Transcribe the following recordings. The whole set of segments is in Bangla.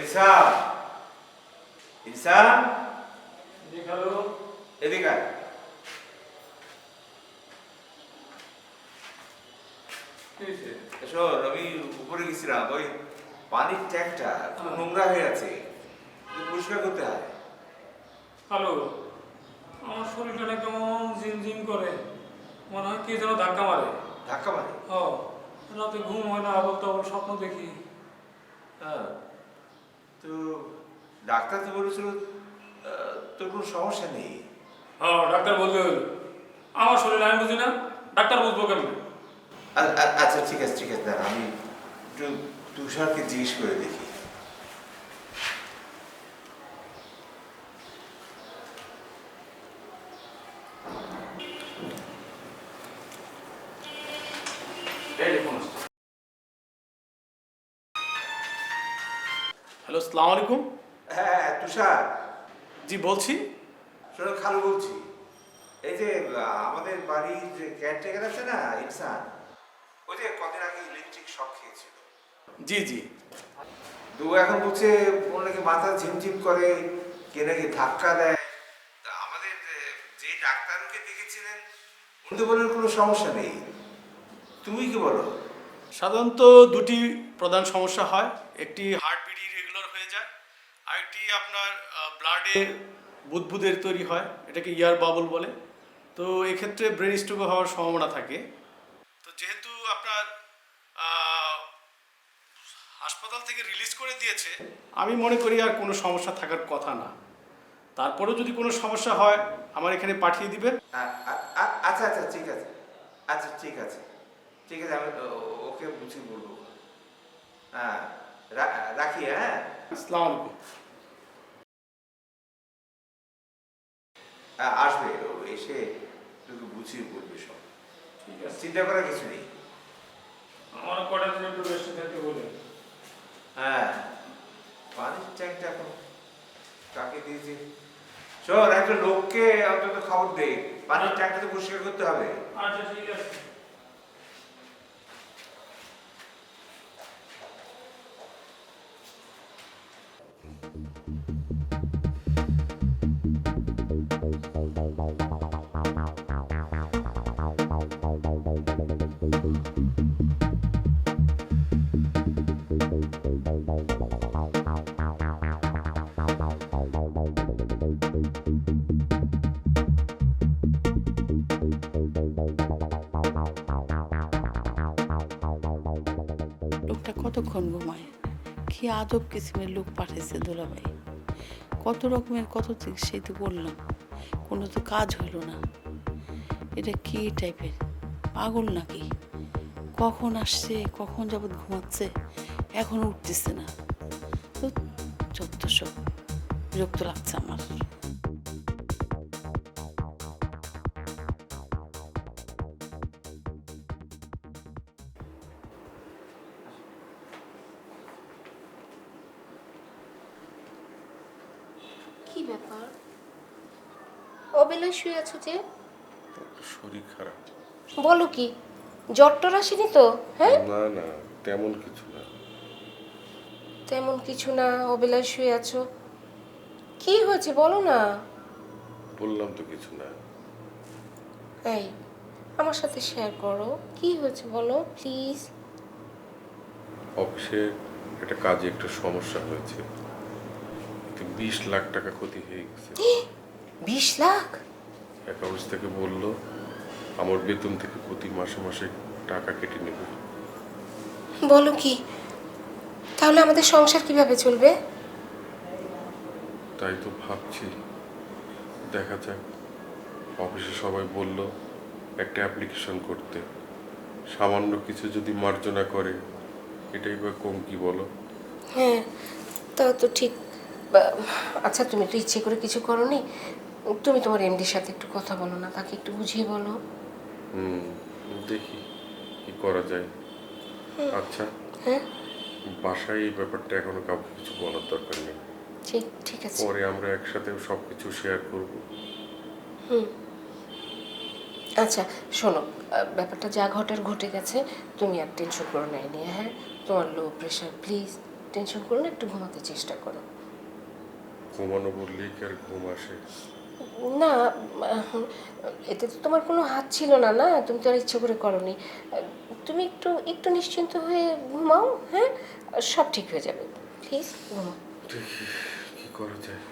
ইনসান, ইনসান, দেখালো এদিকে আয়। শোন, আমি উপরে গেছিলাম, ওই পানির ট্যাঙ্কটা খুব নোংরা হয়ে আছে, পরিষ্কার করতে হয়। হ্যালো, আমার শরীরটা না কেমন ঝিমঝিম করে, মনে হয় কে যেন ধাক্কা মারে। ধাক্কা মারে? ও, রাতে ঘুম হয় না, আবল তাবল স্বপ্ন দেখি। হ্যাঁ, তো ডাক্তার তো বলেছিল তোর কোনো সমস্যা নেই। হ্যাঁ, ডাক্তার বলতে হইল। আমার শরীর আমি বুঝি না, ডাক্তার বুঝবো কেমন? আচ্ছা ঠিক আছে, ঠিক আছে, দাঁড়া, আমি একটু তুষারকে জিজ্ঞেস করে দেখি। হ্যালো, আসসালামু আলাইকুম। হ্যাঁ তুষার, জি বলছি। শোনো, খালু বলছি। এই যে আমাদের বাড়ির যে কেয়ারটেকার আছে না, ইনসান, ওই যে কদিন আগে ইলেকট্রিক শক খেয়েছিল। জি জি। তো ও এখন বলছে ওর নাকি মাথা ঝিমঝিম করে, কে নাকি ধাক্কা দেয়। তা আমাদের যে ডাক্তারকে দেখেছিলেন উনি তো বললেন কোনো সমস্যা নেই। তুমি কি বলো? সাধারণত দুটি প্রধান সমস্যা হয়, একটি হার্টবিট ইরেগুলার হয়ে যায়, আর একটি আপনার ব্লাডে বুদবুদের তৈরি হয়, এটাকে ইয়ার বাবল বলে। তো এক্ষেত্রে ব্রেন স্ট্রোক হওয়ার সম্ভাবনা থাকে। তো যেহেতু আপনার হাসপাতাল থেকে রিলিজ করে দিয়েছে, আমি মনে করি আর কোনো সমস্যা থাকার কথা না। তারপরেও যদি কোনো সমস্যা হয় আমার এখানে পাঠিয়ে দিবেন। আচ্ছা আচ্ছা ঠিক আছে, আচ্ছা ঠিক আছে, ঠিক আছে, আমি ওকে বুঝিয়ে বলবো। হ্যাঁ, রাখি। হ্যাঁ, আসসালামু আলাইকুম। আসবে, ও এসে তোকে বুঝিয়ে বলবে সব। ঠিক আছে, চিন্তা করার কিছু নেই। আমার কটা দিন একটু রেস্টে থাকতে বলে। হ্যাঁ, পানির ট্যাঙ্কটা এখন কাকে দিয়েছে? শোন, একটা লোককে অন্তত খবর দে, পানির ট্যাঙ্কটা তো পরিষ্কার করতে হবে। আচ্ছা ঠিক আছে। লোকটা কতক্ষণ ঘুমায়? কি আজব কিসিমের লোক পাঠাইছে দুলাভাই। কত রকমের কত চিকিৎসাই তো করলাম, কোনো তো কাজ হইল না। এটা কি টাইপের পাগল নাকি? কখন আসছে, কখন যাবৎ ঘুমাচ্ছে, এখন উঠতেছে না। তো যত সব বিরক্ত লাগছে আমার। কি ব্যাপার, অবেলায় শুয়ে আছো যে? শরীর খারাপ। বলো কি, জ্বর টর আসেনি তো? হ্যাঁ, না না, তেমন কিছু না। তেমন কিছু না, অবেলায় শুয়ে আছো, কি হয়েছে বলো না। বললাম তো কিছু না। এই, আমার সাথে শেয়ার করো, কি হয়েছে বলো প্লিজ। অফিসে একটা কাজে একটা সমস্যা হয়েছে, 20 লাখ টাকা ক্ষতি হয়ে গেছে। 20 লাখ? অ্যাকাউন্টস থেকে বললো আমার বেতন থেকে প্রতি মাসে মাসে টাকা কেটে নেবে। বলো কি, তাহলে আমাদের সংসার কিভাবে চলবে? তাই তো ভাবছি, দেখা যাক। অফিসে সবাই বলল একটা অ্যাপ্লিকেশন করতে, সামান্য কিছু যদি মার্জনা করে এটাই বা কম কি বলো? হ্যাঁ, তাও তো ঠিক। আচ্ছা, তুমি তো ইচ্ছে করে কিছু করোনি, তুমি তোমার এমডির সাথে একটু কথা বলো না, তাকে একটু বুঝিয়ে বলো। দেখি কি করা যায়। আচ্ছা, হ্যাঁ, বাসায় এই ব্যাপারটা এখনো কাউকে কিছু বলার দরকার নেই। ঠিক ঠিক আছে। পরে আমরা একসাথে সবকিছু শেয়ার করব। আচ্ছা শোনো, ব্যাপারটা যা ঘটার ঘটে গেছে, তুমি আর টেনশন করো না এই নিয়ে। হ্যাঁ, তোমার লো প্রেশার, প্লিজ টেনশন করো না, একটু ঘুমাতে চেষ্টা করো। ঘুমানো বললেই কি আর ঘুম আসে? না, এতে তো তোমার কোনো হাত ছিল না, না তুমি তো আর ইচ্ছে করে করনি। তুমি একটু একটু নিশ্চিন্ত হয়ে ঘুমাও, হ্যাঁ? সব ঠিক হয়ে যাবে, প্লিজ ঘুমাও। দেখি কি করা যায়।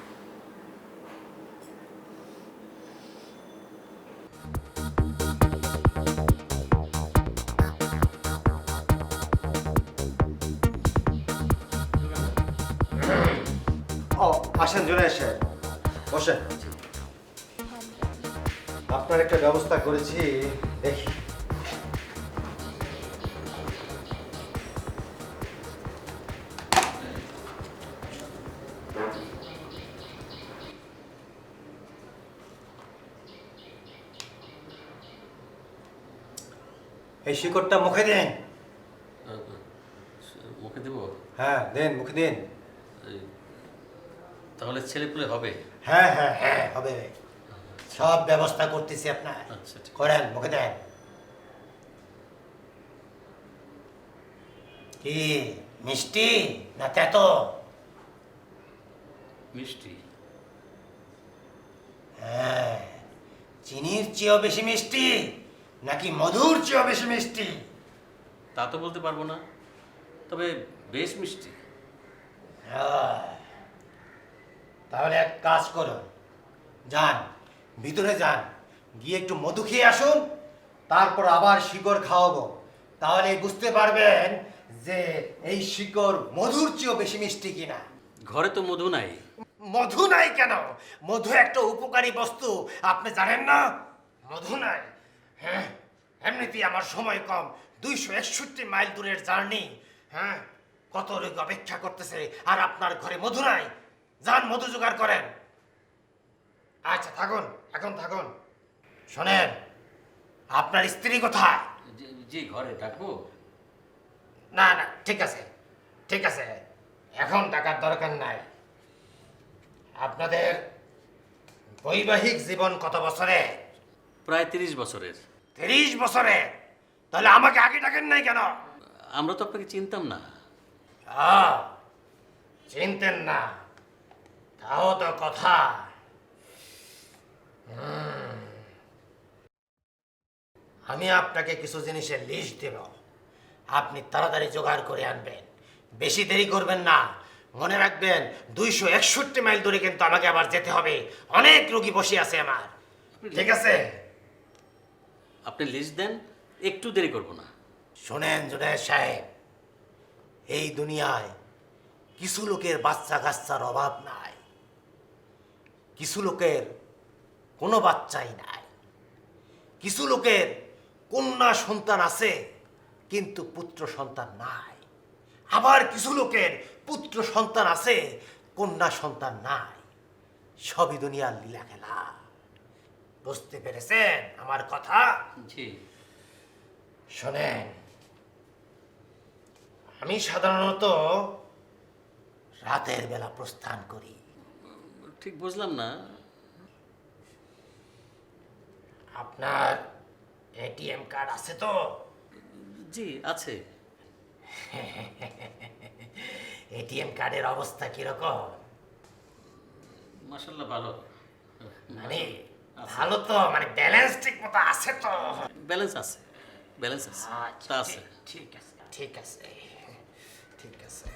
ও আসেন জুনায়েদ সাহেব, বসেন। আপনার একটা ব্যবস্থা করেছি, দেখি। এই শিকড়টা মুখে দেন। মুখে দেব? হ্যাঁ দেন, মুখে দিন। তাহলে ছেলেপুলে হবে? হ্যাঁ হ্যাঁ হ্যাঁ হবে, সব ব্যবস্থা করতেছি আপনার। আচ্ছা, ঠিক আছে। করেন, মুখে দেন। কি মিষ্টি না তেতো? মিষ্টি। হ্যাঁ, চিনির চেয়েও বেশি মিষ্টি নাকি মধুর চেয়েও বেশি মিষ্টি? তা তো বলতে পারবো না, তবে বেশ মিষ্টি। হ্যাঁ, তাহলে এক কাজ করুন, যান ভিতরে যান, গিয়ে একটু মধু খেয়ে আসুন, তারপর আবার শিকড় খাওয়াবো। তাহলে বুঝতে পারবেন যে এই শিকড় মধুর চেয়েও বেশি মিষ্টি কিনা। ঘরে তো মধু নাই। মধু নাই কেন? মধু একটা উপকারী বস্তু, আপনি জানেন না? মধু নাই? হ্যাঁ, এমনিতেই আমার সময় কম, 261 মাইল দূরের জার্নি। হ্যাঁ, কত লোক অপেক্ষা করতেছে, আর আপনার ঘরে মধু নাই? যান মধু জোগাড় করেন। আচ্ছা থাকুন, এখন থাকুন। শোনেন, আপনার স্ত্রী কোথায়? জি, ঘরে ডাকবো? না না, ঠিক আছে ঠিক আছে, এখন টাকার দরকার নাই। আপনাদের বৈবাহিক জীবন কত বছরে? প্রায় 30 বছরের। 30 বছরে? তাহলে আমাকে আগে ডাকেন নাই কেন? আমরা তো আপনাকে চিনতাম না। চিনতেন না? তাও তো কথা। আমি আপনাকে কিছু জিনিসের লিস্ট দেব, আপনি তাড়াতাড়ি জোগাড় করে আনবেন, বেশি দেরি করবেন না। মনে রাখবেন 261 মাইল দূরে কিন্তু আমাকে আবার যেতে হবে, অনেক রোগী বসে আছে আমার। ঠিক আছে? আপনি লিস্ট দেন, একটু দেরি করব না। শোনেন জুনায়েদ সাহেব, এই দুনিয়ায় কিছু লোকের বাচ্চা কাচ্চার অভাব নাই, কিছু লোকের কোনো বাচ্চাই নাই, কিছু লোকের কন্যা সন্তান আছে কিন্তু পুত্র সন্তান নাই, আবার কিছু লোকের পুত্র সন্তান আছে কন্যা সন্তান নাই। সবই দুনিয়ার লীলা খেলা। বুঝতে পেরেছেন আমার কথা? জি। শোনেন, আমি সাধারণত রাতের বেলা প্রস্থান করি। ঠিক বুঝলাম না। আপনার এটিএম কার্ড আছে তো? জি আছে। এটিএম কার্ডের অবস্থা কিরকম? মাশাআল্লাহ ভালো। মানে ভালো তো, মানে ব্যালেন্স ঠিক মতো আছে তো? ব্যালেন্স আছে, ব্যালেন্স আছে, তা আছে। ঠিক আছে ঠিক আছে ঠিক আছে।